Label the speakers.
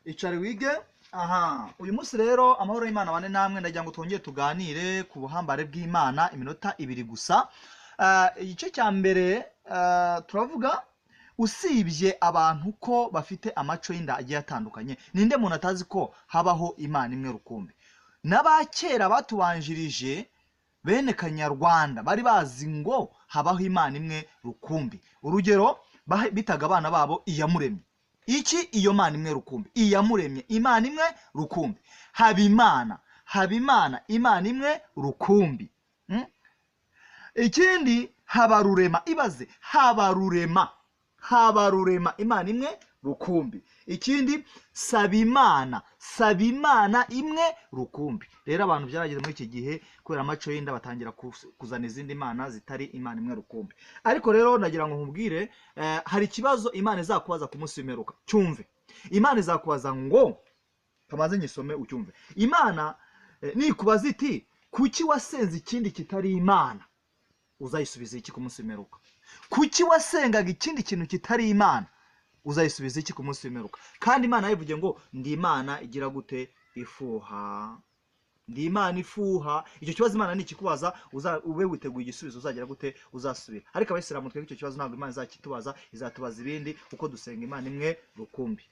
Speaker 1: icare wige. Aha, uyu munsi rero amahoro y'Imana bane namwe, ndagira ngo twongere tuganire ku buhambare bw'Imana iminota 2 gusa. Igice cya mbere turavuga usibye abantu ko bafite amaco y'inda agiye atandukanye, ninde muntu atazi ko habaho Imana imwe rukumbi? N'abakera batubanjirije bene Kanyarwanda bari bazi ngo habaho Imana imwe rukumbi. Urugero bitaga abana babo Iyamuremye. Iki iyo Mana imwe rukumbi, Iyamuremye, Imana imwe rukumbi. Habimana, Imana imwe rukumbi. Ikindi Habarurema, ibaze Habarurema, Imana imwe rukumbi. Ikindi Sabimana, imwe rukumbi. Rero abantu byarageze muri iki gihe kubera amaco y'inda batangira kuzana izindi mana zitari Imana imwe rukumbi. Ariko rero nagira ngo nkubwire, hari ikibazo Imana izakubaza ku munsi w'imperuka. Cyumve, Imana izakubaza ngo, kamaze nyisome ucyumve. Imana nikubaza iti kuki wasenze ikindi kitari Imana, uzayisubiza iki ku munsi w'imperuka? Kuki wasengaga ikindi kintu kitari Imana, uzayisubiza iki ku munsi w'imperuka? Kandi Imana yivuge ngo ndi Imana igira gute? Ifuha. Ndi Imana ifuha. Icyo kibazo Imana nikikubaza ube witeguye igisubizo uzagira gute? Uzasubira. Ariko Abayisilamu twebwe icyo kibazo ntabwo Imana izakitubaza, izatubaza ibindi uko dusenga Imana imwe rukumbi.